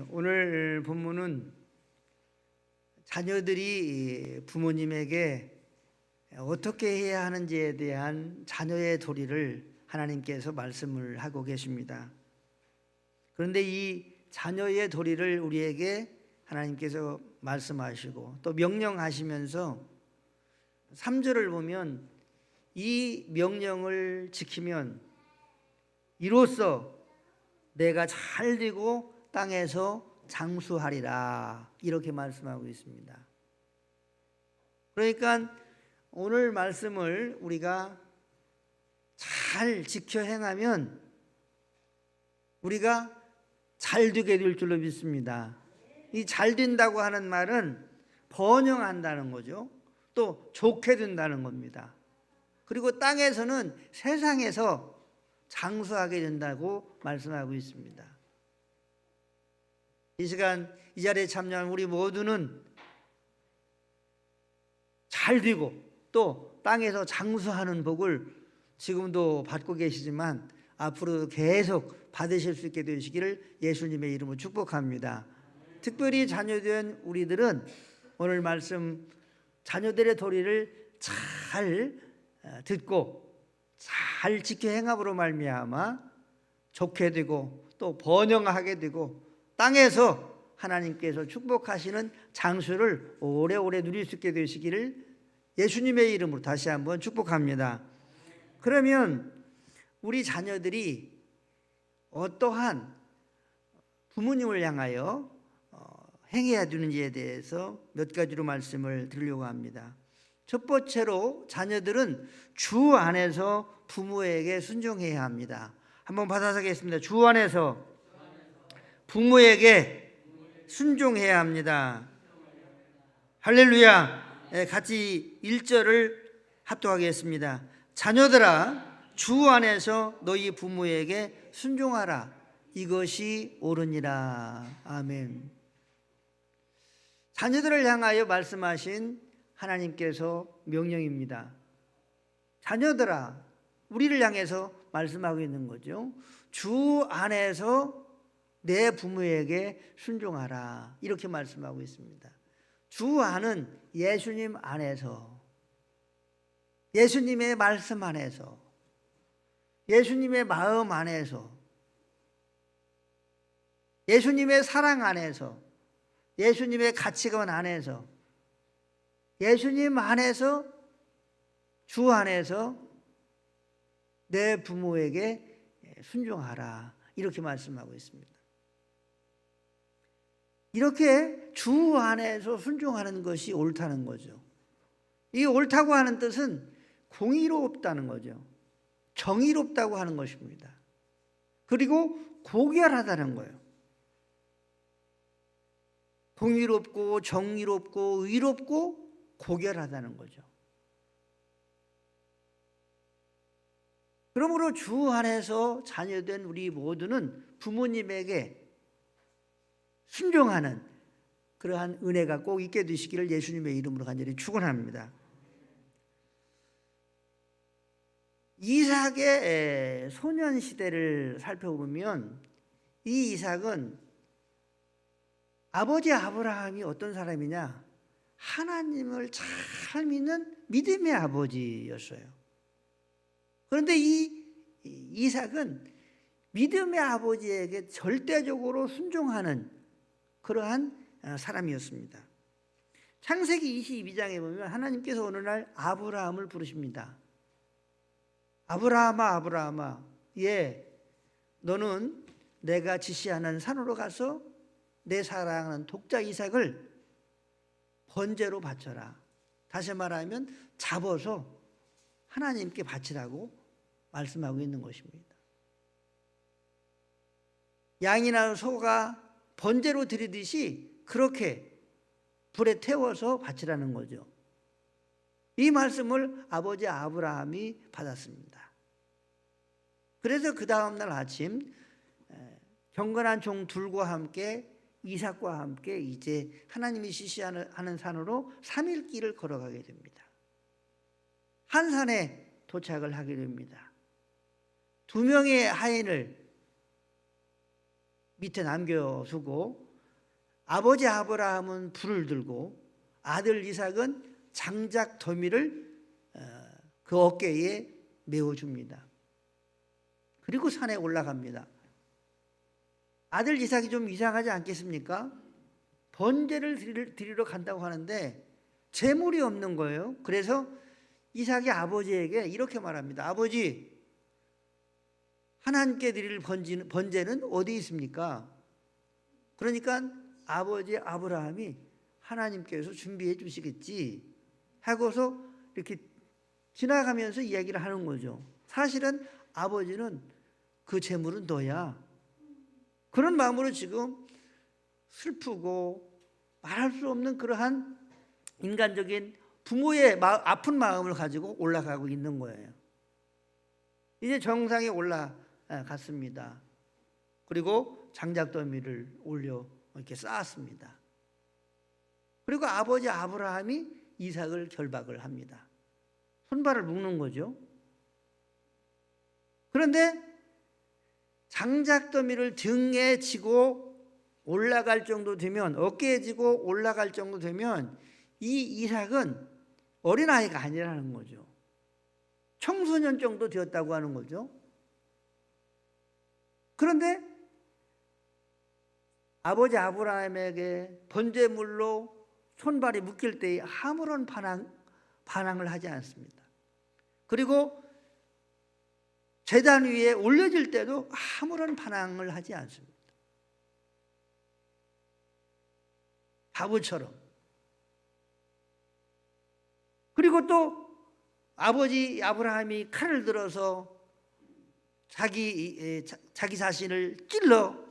오늘 본문은 자녀들이 부모님에게 어떻게 해야 하는지에 대한 자녀의 도리를 하나님께서 말씀을 하고 계십니다. 그런데 이 자녀의 도리를 우리에게 하나님께서 말씀하시고 또 명령하시면서 3절을 보면 이 명령을 지키면 이로써 내가 잘 되고 땅에서 장수하리라, 이렇게 말씀하고 있습니다. 그러니까 오늘 말씀을 우리가 잘 지켜 행하면 우리가 잘 되게 될 줄로 믿습니다. 이 잘 된다고 하는 말은 번영한다는 거죠. 또 좋게 된다는 겁니다. 그리고 땅에서는 세상에서 장수하게 된다고 말씀하고 있습니다. 이 시간 이 자리에 참여한 우리 모두는 잘 되고 또 땅에서 장수하는 복을 지금도 받고 계시지만 앞으로도 계속 받으실 수 있게 되시기를 예수님의 이름으로 축복합니다. 특별히 자녀된 우리들은 오늘 말씀 자녀들의 도리를 잘 듣고 잘 지켜 행함으로 말미암아 좋게 되고 또 번영하게 되고 땅에서 하나님께서 축복하시는 장수를 오래오래 누릴 수 있게 되시기를 예수님의 이름으로 다시 한번 축복합니다. 그러면 우리 자녀들이 어떠한 부모님을 향하여 행해야 되는지에 대해서 몇 가지로 말씀을 드리려고 합니다. 첫 번째로 자녀들은 주 안에서 부모에게 순종해야 합니다. 한번 받아서겠습니다. 주 안에서 부모에게 순종해야 합니다. 할렐루야. 같이 1절을 합독하겠습니다. 자녀들아, 주 안에서 너희 부모에게 순종하라. 이것이 옳으니라. 아멘. 자녀들을 향하여 말씀하신 하나님께서 명령입니다. 자녀들아, 우리를 향해서 말씀하고 있는 거죠. 주 안에서 내 부모에게 순종하라, 이렇게 말씀하고 있습니다. 주 안은 예수님 안에서, 예수님의 말씀 안에서, 예수님의 마음 안에서, 예수님의 사랑 안에서, 예수님의 가치관 안에서, 예수님 안에서, 주 안에서 내 부모에게 순종하라, 이렇게 말씀하고 있습니다. 이렇게 주 안에서 순종하는 것이 옳다는 거죠. 이 옳다고 하는 뜻은 공의롭다는 거죠. 정의롭다고 하는 것입니다. 그리고 고결하다는 거예요. 공의롭고 정의롭고 의롭고 고결하다는 거죠. 그러므로 주 안에서 자녀된 우리 모두는 부모님에게 순종하는 그러한 은혜가 꼭 있게 되시기를 예수님의 이름으로 간절히 축원합니다. 이삭의 소년 시대를 살펴보면 이 이삭은 아버지 아브라함이 어떤 사람이냐? 하나님을 잘 믿는 믿음의 아버지였어요. 그런데 이 이삭은 믿음의 아버지에게 절대적으로 순종하는 그러한 사람이었습니다. 창세기 22장에 보면 하나님께서 어느 날 아브라함을 부르십니다. 아브라함아, 아브라함아, 너는 내가 지시하는 산으로 가서 내 사랑하는 독자 이삭을 번제로 바쳐라. 다시 말하면 잡아서 하나님께 바치라고 말씀하고 있는 것입니다. 양이나 소가 번제로 드리듯이 그렇게 불에 태워서 바치라는 거죠. 이 말씀을 아버지 아브라함이 받았습니다. 그래서 그 다음날 아침 경건한 종 둘과 함께 이삭과 함께 이제 하나님이 지시하는 산으로 3일 길을 걸어가게 됩니다. 한 산에 도착을 하게 됩니다. 2명의 하인을 밑에 남겨두고 아버지 아브라함은 불을 들고 아들 이삭은 장작 더미를 그 어깨에 메워줍니다. 그리고 산에 올라갑니다. 아들 이삭이 좀 이상하지 않겠습니까? 번제를 드리러 간다고 하는데 재물이 없는 거예요. 그래서 이삭이 아버지에게 이렇게 말합니다. 아버지, 하나님께 드릴 번제는 어디 있습니까? 그러니까 아버지 아브라함이 하나님께서 준비해 주시겠지 하고서 이렇게 지나가면서 이야기를 하는 거죠. 사실은 아버지는 그 재물은 너야. 그런 마음으로 지금 슬프고 말할 수 없는 그러한 인간적인 부모의 아픈 마음을 가지고 올라가고 있는 거예요. 이제 정상에 올라갔습니다. 그리고 장작더미를 올려 이렇게 쌓았습니다. 그리고 아버지 아브라함이 이삭을 결박을 합니다. 손발을 묶는 거죠. 그런데 장작더미를 등에 지고 올라갈 정도 되면, 어깨에 지고 올라갈 정도 되면 이 이삭은 어린아이가 아니라는 거죠. 청소년 정도 되었다고 하는 거죠. 그런데 아버지 아브라함에게 번제물로 손발이 묶일 때에 아무런 반항을 하지 않습니다. 그리고 제단 위에 올려질 때도 아무런 반항을 하지 않습니다. 바보처럼. 그리고 또 아버지 아브라함이 칼을 들어서 자기 자신을 찔러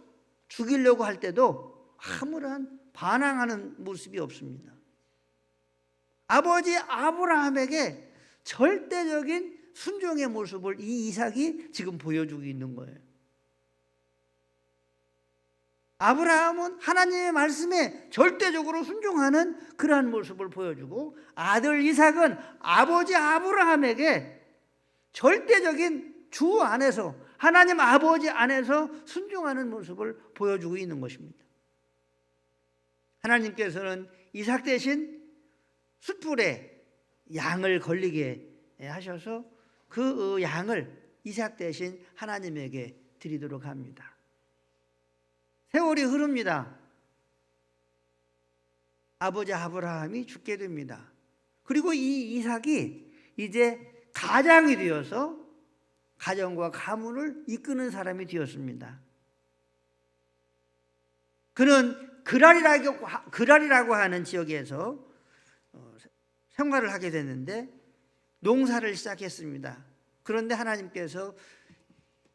죽이려고 할 때도 아무런 반항하는 모습이 없습니다. 아버지 아브라함에게 절대적인 순종의 모습을 이 이삭이 지금 보여주고 있는 거예요. 아브라함은 하나님의 말씀에 절대적으로 순종하는 그러한 모습을 보여주고, 아들 이삭은 아버지 아브라함에게 절대적인 주 안에서, 하나님 아버지 안에서 순종하는 모습을 보여주고 있는 것입니다. 하나님께서는 이삭 대신 숯불에 양을 걸리게 하셔서 그 양을 이삭 대신 하나님에게 드리도록 합니다. 세월이 흐릅니다. 아버지 아브라함이 죽게 됩니다. 그리고 이 이삭이 이제 가장이 되어서 가정과 가문을 이끄는 사람이 되었습니다. 그는 그랄이라고 하는 지역에서 생활을 하게 됐는데 농사를 시작했습니다. 그런데 하나님께서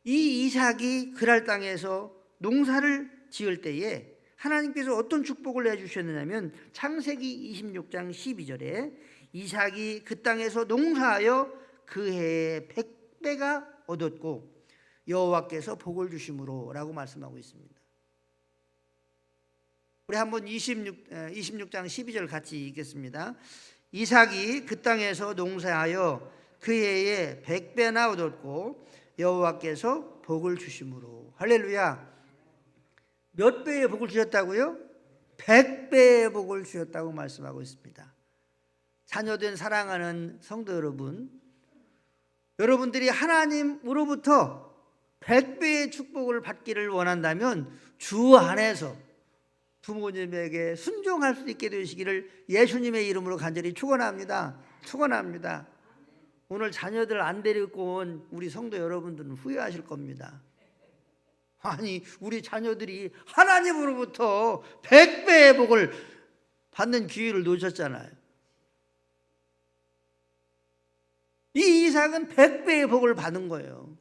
이 이삭이 그랄 땅에서 농사를 지을 때에 하나님께서 어떤 축복을 내주셨느냐면, 창세기 26장 12절에 이삭이 그 땅에서 농사하여 그 해에 100배가 얻었고 여호와께서 복을 주심으로 라고 말씀하고 있습니다. 우리 한번 26장 12절 같이 읽겠습니다. 이삭이 그 땅에서 농사하여 그 해에 100배나 얻었고 여호와께서 복을 주심으로. 할렐루야. 몇 배의 복을 주셨다고요? 100배의 복을 주셨다고 말씀하고 있습니다. 자녀된 사랑하는 성도 여러분, 여러분들이 하나님으로부터 100배의 축복을 받기를 원한다면 주 안에서 부모님에게 순종할 수 있게 되시기를 예수님의 이름으로 간절히 축원합니다. 축원합니다. 오늘 자녀들 안 데리고 온 우리 성도 여러분들은 후회하실 겁니다. 아니, 우리 자녀들이 하나님으로부터 100배의 복을 받는 기회를 놓쳤잖아요. 이 이삭은 100배의 복을 받은 거예요.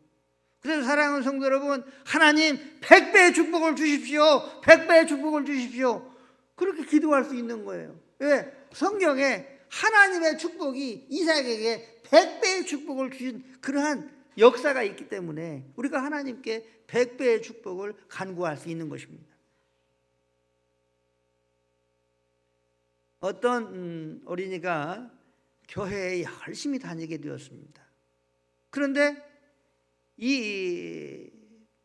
그래서 사랑하는 성도 여러분, 하나님 100배의 축복을 주십시오. 100배의 축복을 주십시오. 그렇게 기도할 수 있는 거예요. 왜? 성경에 하나님의 축복이 이삭에게 100배의 축복을 주신 그러한 역사가 있기 때문에 우리가 하나님께 100배의 축복을 간구할 수 있는 것입니다. 어떤 어린이가 교회에 열심히 다니게 되었습니다. 그런데 이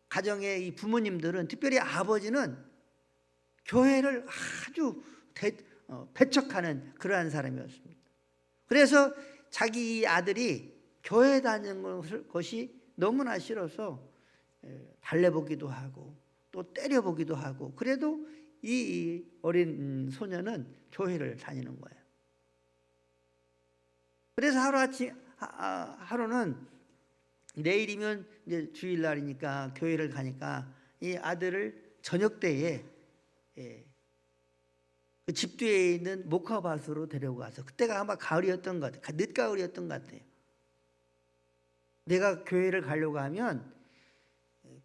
가정의 이 부모님들은, 특별히 아버지는 교회를 아주 배척하는 그러한 사람이었습니다. 그래서 자기 아들이 교회 다니는 것이 너무나 싫어서 달래보기도 하고 또 때려보기도 하고, 그래도 이 어린 소녀는 교회를 다니는 거예요. 그래서 하루는 내일이면 이제 주일날이니까 교회를 가니까 이 아들을 저녁 때에 그 집 뒤에 있는 목화밭으로 데려고 가서, 그때가 아마 가을이었던 것 같아요. 늦가을이었던 것 같아요. 내가 교회를 가려고 하면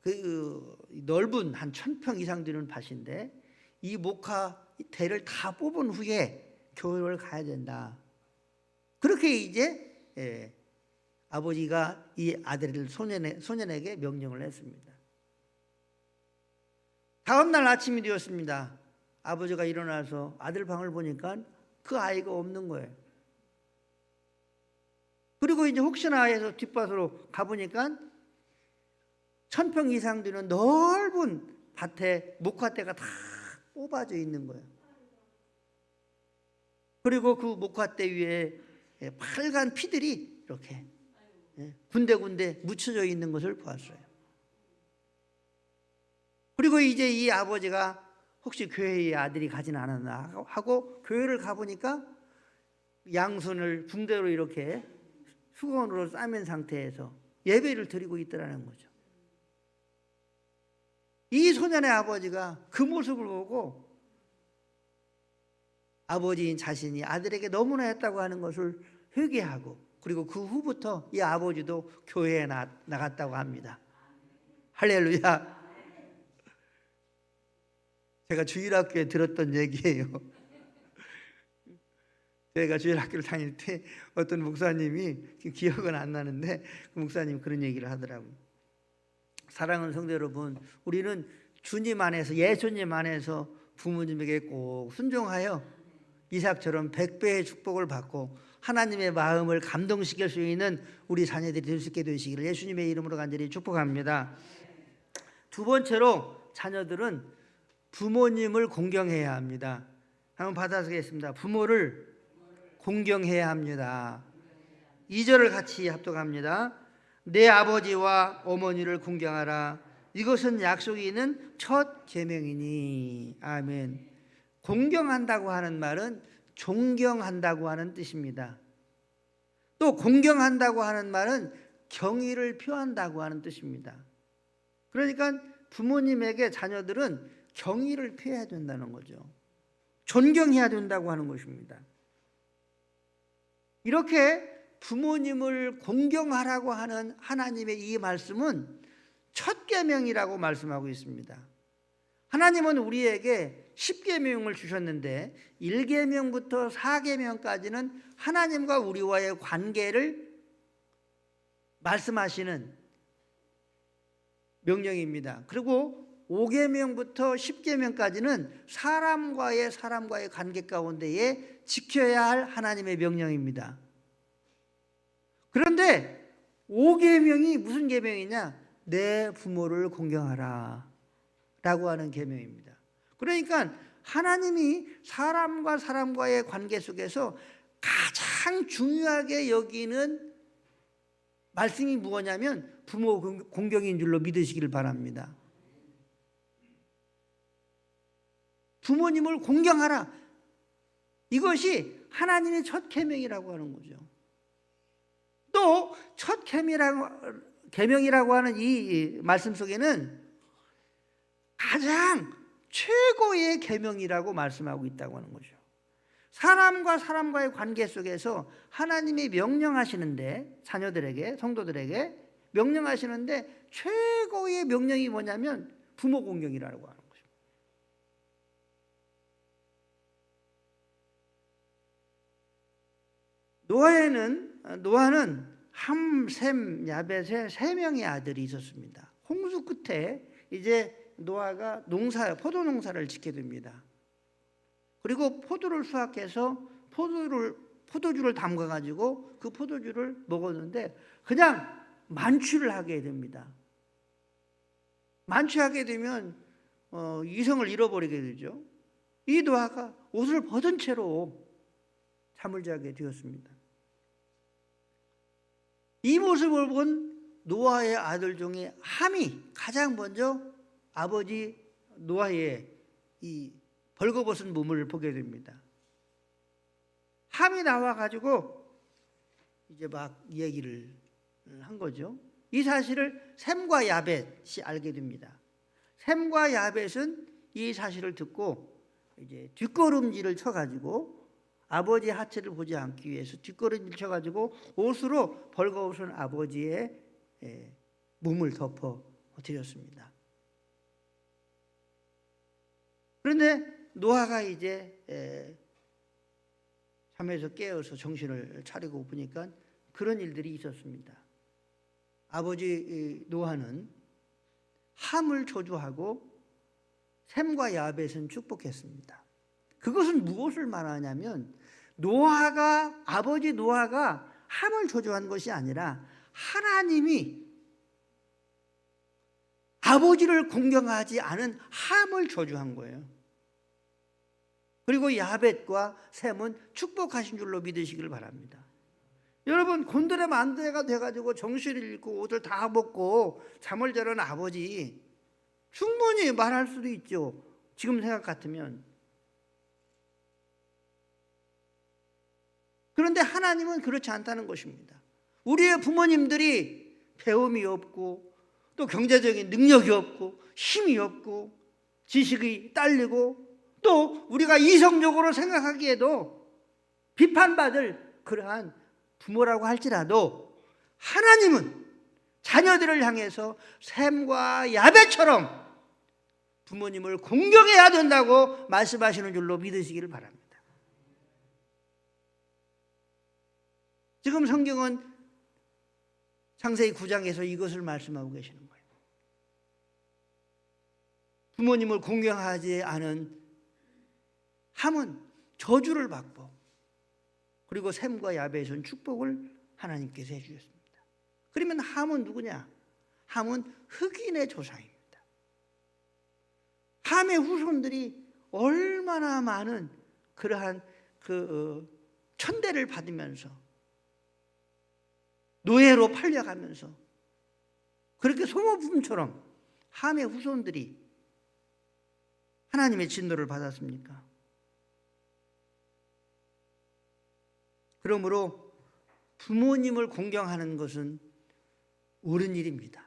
그 넓은 한 1000평 이상 되는 밭인데 이 목화 대를 다 뽑은 후에 교회를 가야 된다. 그렇게 이제 아버지가 이 아들을 소년에게 명령을 했습니다. 다음 날 아침이 되었습니다. 아버지가 일어나서 아들 방을 보니까 그 아이가 없는 거예요. 그리고 이제 혹시나 해서 뒷밭으로 가보니까 1000평 이상 되는 넓은 밭에 목화대가 다 뽑아져 있는 거예요. 그리고 그 목화대 위에 빨간 피들이 이렇게 군데군데 묻혀져 있는 것을 보았어요. 그리고 이제 이 아버지가 혹시 교회에 아들이 가진 않았나 하고 교회를 가보니까 양손을 붕대로 이렇게 수건으로 싸맨 상태에서 예배를 드리고 있더라는 거죠. 이 소년의 아버지가 그 모습을 보고 아버지인 자신이 아들에게 너무나 했다고 하는 것을 회개하고, 그리고 그 후부터 이 아버지도 교회에 나갔다고 합니다. 할렐루야. 제가 주일학교에 들었던 얘기예요. 제가 주일학교를 다닐 때 어떤 목사님이, 기억은 안 나는데 그 목사님이 그런 얘기를 하더라고요. 사랑하는 성도 여러분, 우리는 주님 안에서, 예수님 안에서 부모님에게 꼭 순종하여 이삭처럼 100배의 축복을 받고 하나님의 마음을 감동시킬 수 있는 우리 자녀들이 될 수 있게 되시기를 예수님의 이름으로 간절히 축복합니다. 두 번째로, 자녀들은 부모님을 공경해야 합니다. 한번 받아보겠습니다. 부모를 공경해야 합니다. 2절을 같이 합독합니다. 내 아버지와 어머니를 공경하라. 이것은 약속이 있는 첫 계명이니. 아멘. 공경한다고 하는 말은 존경한다고 하는 뜻입니다. 또 공경한다고 하는 말은 경의를 표한다고 하는 뜻입니다. 그러니까 부모님에게 자녀들은 경의를 표해야 된다는 거죠. 존경해야 된다고 하는 것입니다. 이렇게 부모님을 공경하라고 하는 하나님의 이 말씀은 첫 계명이라고 말씀하고 있습니다. 하나님은 우리에게 10계명을 주셨는데 1계명부터 4계명까지는 하나님과 우리와의 관계를 말씀하시는 명령입니다. 그리고 5계명부터 10계명까지는 사람과의 관계 가운데에 지켜야 할 하나님의 명령입니다. 그런데 5계명이 무슨 계명이냐? 내 부모를 공경하라 라고 하는 계명입니다. 그러니까 하나님이 사람과의 관계 속에서 가장 중요하게 여기는 말씀이 무엇이냐면 부모 공경인 줄로 믿으시기를 바랍니다. 부모님을 공경하라. 이것이 하나님의 첫 계명이라고 하는 거죠. 또 첫 계명이라고 하는 이 말씀 속에는 가장 최고의 계명이라고 말씀하고 있다고 하는 거죠. 사람과의 관계 속에서 하나님이 명령하시는데, 자녀들에게, 성도들에게 명령하시는데 최고의 명령이 뭐냐면 부모 공경이라고 하는 거죠. 노아는 함, 셈, 야벳의 3명의 아들이 있었습니다. 홍수 끝에 이제 노아가 포도 농사를 짓게 됩니다. 그리고 포도를 수확해서 포도주를 담가가지고 그 포도주를 먹었는데 그냥 만취를 하게 됩니다. 만취하게 되면 이성을 잃어버리게 되죠. 이 노아가 옷을 벗은 채로 잠을 자게 되었습니다. 이 모습을 본 노아의 아들 중에 함이 가장 먼저 아버지 노아의 이 벌거벗은 몸을 보게 됩니다. 함이 나와가지고 이제 막 얘기를 한 거죠. 이 사실을 셈과 야벳이 알게 됩니다. 셈과 야벳은 이 사실을 듣고 이제 뒷걸음질을 쳐가지고 아버지 하체를 보지 않기 위해서 뒷걸음질 쳐가지고 옷으로 벌거벗은 아버지의 몸을 덮어 드렸습니다. 그런데 노아가 이제 잠에서 깨어서 정신을 차리고 보니까 그런 일들이 있었습니다. 아버지 노아는 함을 저주하고 셈과 야벳은 축복했습니다. 그것은 무엇을 말하냐면 아버지 노아가 함을 저주한 것이 아니라 하나님이 아버지를 공경하지 않은 함을 저주한 거예요. 그리고 야벳과 셈은 축복하신 줄로 믿으시길 바랍니다. 여러분, 곤드레 만드가 돼가지고 정신을 잃고 옷을 다 벗고 잠을 자려는 아버지 충분히 말할 수도 있죠. 지금 생각 같으면. 그런데 하나님은 그렇지 않다는 것입니다. 우리의 부모님들이 배움이 없고 또 경제적인 능력이 없고 힘이 없고 지식이 딸리고 또 우리가 이성적으로 생각하기에도 비판받을 그러한 부모라고 할지라도 하나님은 자녀들을 향해서 셈과 야벳처럼 부모님을 공경해야 된다고 말씀하시는 줄로 믿으시기를 바랍니다. 지금 성경은 창세기 9장에서 이것을 말씀하고 계시는 거예요. 부모님을 공경하지 않은 함은 저주를 받고 그리고 셈과 야벳은 축복을 하나님께서 해주셨습니다. 그러면 함은 누구냐? 함은 흑인의 조상입니다. 함의 후손들이 얼마나 많은 그러한 천대를 받으면서 노예로 팔려가면서 그렇게 소모품처럼 함의 후손들이 하나님의 진노를 받았습니까? 그러므로 부모님을 공경하는 것은 옳은 일입니다.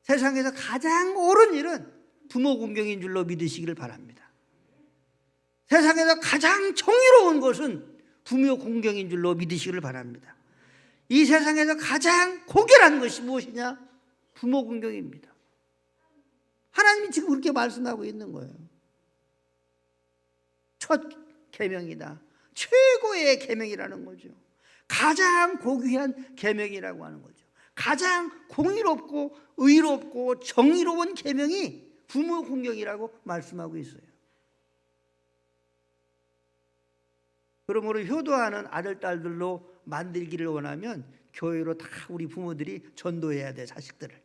세상에서 가장 옳은 일은 부모 공경인 줄로 믿으시기를 바랍니다. 세상에서 가장 정의로운 것은 부모 공경인 줄로 믿으시기를 바랍니다. 이 세상에서 가장 고결한 것이 무엇이냐? 부모 공경입니다. 하나님이 지금 그렇게 말씀하고 있는 거예요. 첫 계명이다. 최고의 계명이라는 거죠. 가장 고귀한 계명이라고 하는 거죠. 가장 공의롭고 의롭고 정의로운 계명이 부모 공경이라고 말씀하고 있어요. 그러므로 효도하는 아들, 딸들로 만들기를 원하면 교회로 다 우리 부모들이 전도해야 돼, 자식들을.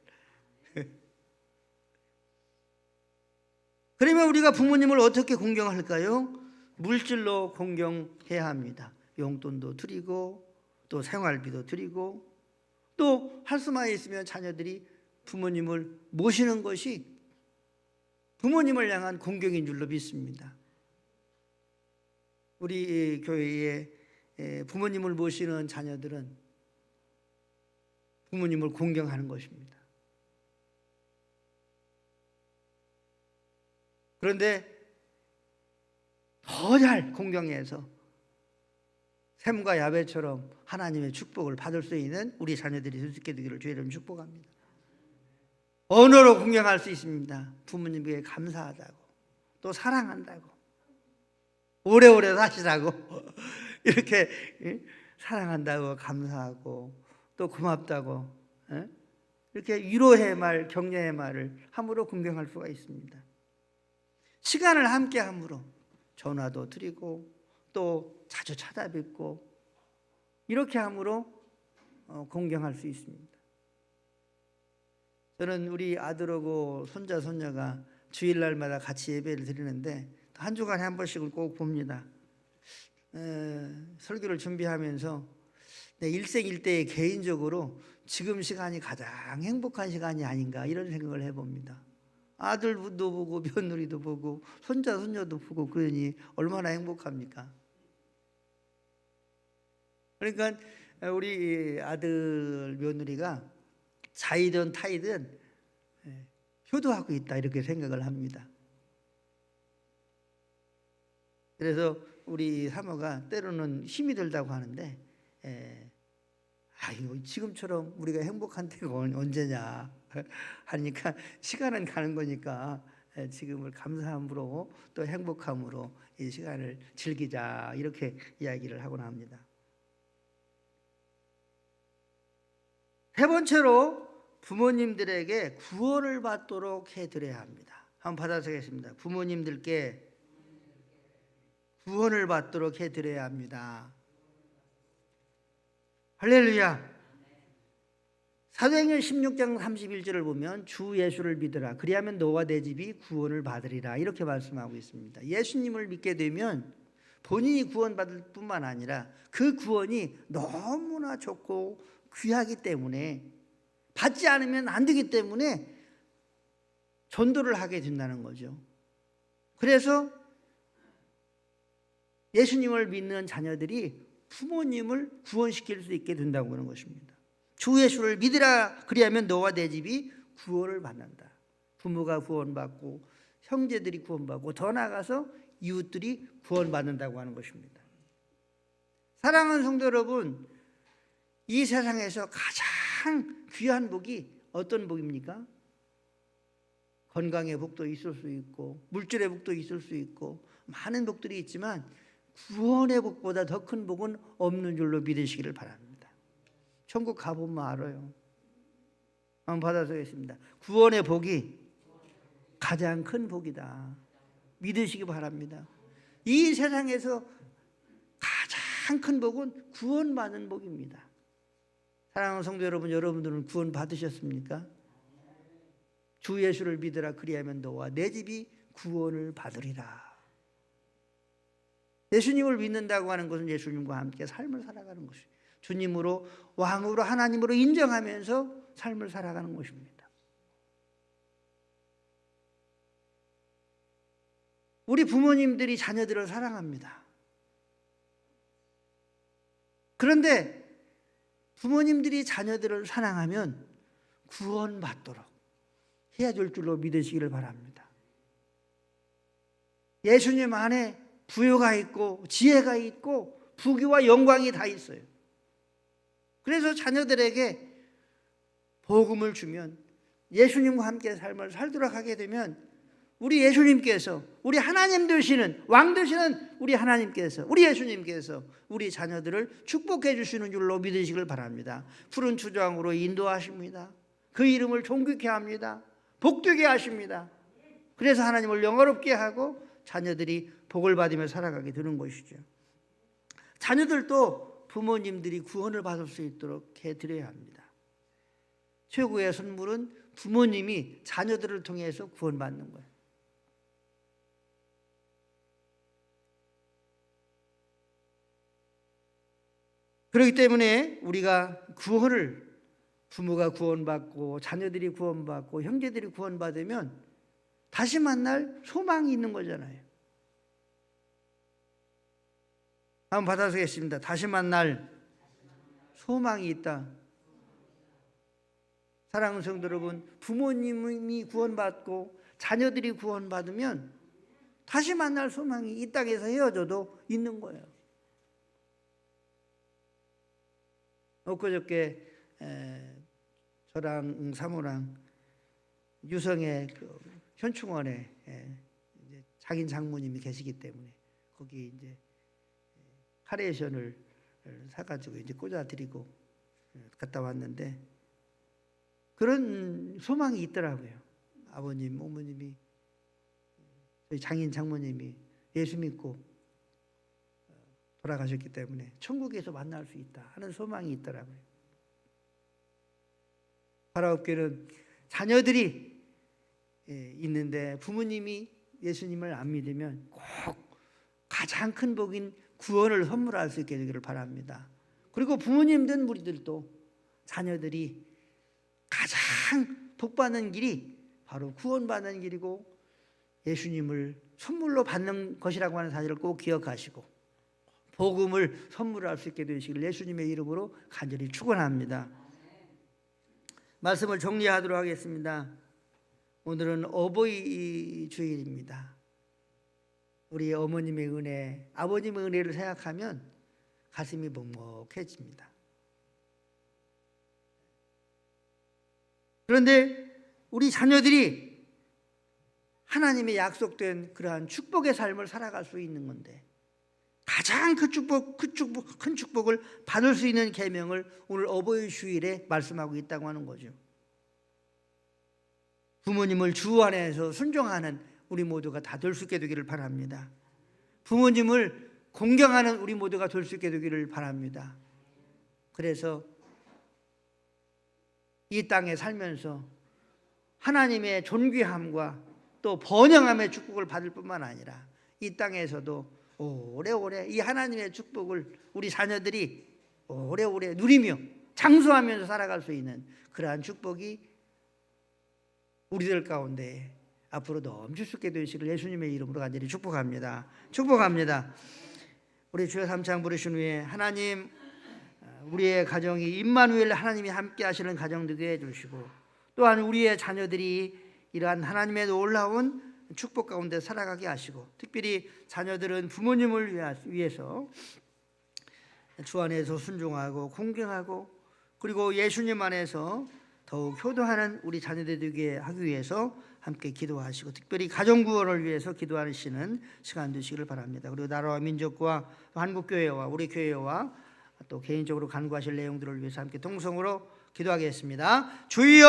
그러면 우리가 부모님을 어떻게 공경할까요? 물질로 공경해야 합니다. 용돈도 드리고 또 생활비도 드리고 또 할 수만 있으면 자녀들이 부모님을 모시는 것이 부모님을 향한 공경인 줄로 믿습니다. 우리 교회에 부모님을 모시는 자녀들은 부모님을 공경하는 것입니다. 그런데 더 잘 공경해서 셈과 야벳처럼 하나님의 축복을 받을 수 있는 우리 자녀들이 될 수 있게 되기를 주의 이름으로 축복합니다. 언어로 공경할 수 있습니다. 부모님에게 감사하다고 또 사랑한다고 오래오래 사시라고 이렇게 사랑한다고 감사하고 또 고맙다고 이렇게 위로의 말, 격려의 말을 함으로 공경할 수가 있습니다. 시간을 함께 함으로 전화도 드리고 또 자주 찾아뵙고 이렇게 함으로 공경할 수 있습니다. 저는 우리 아들하고 손자 손녀가 주일날마다 같이 예배를 드리는데 한 주간에 한 번씩은 꼭 봅니다. 설교를 준비하면서 내 일생일대에 개인적으로 지금 시간이 가장 행복한 시간이 아닌가 이런 생각을 해봅니다. 아들도 보고 며느리도 보고 손자 손녀도 보고 그러니 얼마나 행복합니까? 그러니까 우리 아들 며느리가 자이든 타이든 효도하고 있다 이렇게 생각을 합니다. 그래서 우리 사모가 때로는 힘이 들다고 하는데 아유 지금처럼 우리가 행복한 때가 언제냐 하니까 시간은 가는 거니까 지금을 감사함으로 또 행복함으로 이 시간을 즐기자 이렇게 이야기를 하곤 합니다. 세 번째로 부모님들에게 구원을 받도록 해드려야 합니다. 한번 받아서겠습니다. 부모님들께 구원을 받도록 해드려야 합니다. 할렐루야. 사도행전 16장 31절을 보면 주 예수를 믿으라 그리하면 너와 내 집이 구원을 받으리라 이렇게 말씀하고 있습니다. 예수님을 믿게 되면 본인이 구원받을 뿐만 아니라 그 구원이 너무나 좋고 귀하기 때문에 받지 않으면 안 되기 때문에 전도를 하게 된다는 거죠. 그래서 예수님을 믿는 자녀들이 부모님을 구원시킬 수 있게 된다고 하는 것입니다. 주 예수를 믿으라 그리하면 너와 내 집이 구원을 받는다. 부모가 구원받고 형제들이 구원받고 더 나아가서 이웃들이 구원받는다고 하는 것입니다. 사랑하는 성도 여러분, 이 세상에서 가장 귀한 복이 어떤 복입니까? 건강의 복도 있을 수 있고 물질의 복도 있을 수 있고 많은 복들이 있지만 구원의 복보다 더 큰 복은 없는 줄로 믿으시기를 바랍니다. 천국 가보면 알아요. 한번 받아서겠습니다. 구원의 복이 가장 큰 복이다. 믿으시기 바랍니다. 이 세상에서 가장 큰 복은 구원받는 복입니다. 사랑하는 성도 여러분, 여러분들은 구원 받으셨습니까? 주 예수를 믿으라 그리하면 너와 내 집이 구원을 받으리라. 예수님을 믿는다고 하는 것은 예수님과 함께 삶을 살아가는 것이에요. 주님으로 왕으로 하나님으로 인정하면서 삶을 살아가는 것입니다. 우리 부모님들이 자녀들을 사랑합니다. 그런데 부모님들이 자녀들을 사랑하면 구원받도록 해야 될 줄로 믿으시기를 바랍니다. 예수님 안에 부요가 있고 지혜가 있고 부귀와 영광이 다 있어요. 그래서 자녀들에게 복음을 주면 예수님과 함께 삶을 살도록 하게 되면 우리 예수님께서 우리 하나님 되시는 왕 되시는 우리 하나님께서 우리 예수님께서 우리 자녀들을 축복해 주시는 줄로 믿으시길 바랍니다. 푸른 초장으로 인도하십니다. 그 이름을 존귀케 합니다. 복되게 하십니다. 그래서 하나님을 영화롭게 하고 자녀들이 복을 받으며 살아가게 되는 것이죠. 자녀들도 부모님들이 구원을 받을 수 있도록 해드려야 합니다. 최고의 선물은 부모님이 자녀들을 통해서 구원받는 거예요. 그렇기 때문에 우리가 구원을 부모가 구원받고 자녀들이 구원받고 형제들이 구원받으면 다시 만날 소망이 있는 거잖아요. 한번 받아서겠습니다. 다시 만날 소망이 있다. 사랑하는 성도 여러분, 부모님이 구원받고 자녀들이 구원받으면 다시 만날 소망이 이 땅에서 헤어져도 있는 거예요. 엊그저께 저랑 사모랑 유성의 그 현충원에 이제 장인 장모님이 계시기 때문에 거기 이제 카레이션을 사가지고 이제 꽂아드리고 갔다 왔는데 그런 소망이 있더라고요. 아버님, 어머님이 저희 장인 장모님이 예수 믿고 돌아가셨기 때문에 천국에서 만날 수 있다 하는 소망이 있더라고요. 바라옵기는 자녀들이 있는데 부모님이 예수님을 안 믿으면 꼭 가장 큰 복인 구원을 선물할 수 있게 되기를 바랍니다. 그리고 부모님 된 우리들도 자녀들이 가장 복받는 길이 바로 구원받는 길이고 예수님을 선물로 받는 것이라고 하는 사실을 꼭 기억하시고 복음을 선물할 수 있게 되시길 예수님의 이름으로 간절히 축원합니다. 말씀을 정리하도록 하겠습니다. 오늘은 어버이 주일입니다. 우리 어머님의 은혜, 아버님의 은혜를 생각하면 가슴이 먹먹해집니다. 그런데 우리 자녀들이 하나님의 약속된 그러한 축복의 삶을 살아갈 수 있는 건데 가장 큰 축복을 받을 수 있는 계명을 오늘 어버이 주일에 말씀하고 있다고 하는 거죠. 부모님을 주 안에서 순종하는 우리 모두가 다 될 수 있게 되기를 바랍니다. 부모님을 공경하는 우리 모두가 될 수 있게 되기를 바랍니다. 그래서 이 땅에 살면서 하나님의 존귀함과 또 번영함의 축복을 받을 뿐만 아니라 이 땅에서도 오래오래 이 하나님의 축복을 우리 자녀들이 오래오래 누리며 장수하면서 살아갈 수 있는 그러한 축복이 우리들 가운데 앞으로 넘칠 수 있게 되시길 예수님의 이름으로 간절히 축복합니다. 축복합니다. 우리 주여 삼창 부르신 후에 하나님 우리의 가정이 임마누엘 하나님이 함께 하시는 가정 되게 해주시고 또한 우리의 자녀들이 이러한 하나님의 놀라운 축복 가운데 살아가게 하시고 특별히 자녀들은 부모님을 위해서 주 안에서 순종하고 공경하고 그리고 예수님 안에서 더욱 효도하는 우리 자녀들 되게 하기 위해서 함께 기도하시고 특별히 가정 구원을 위해서 기도하시는 시간 되시기를 바랍니다. 그리고 나라와 민족과 한국교회와 우리 교회와 또 개인적으로 간구하실 내용들을 위해서 함께 동성으로 기도하겠습니다. 주여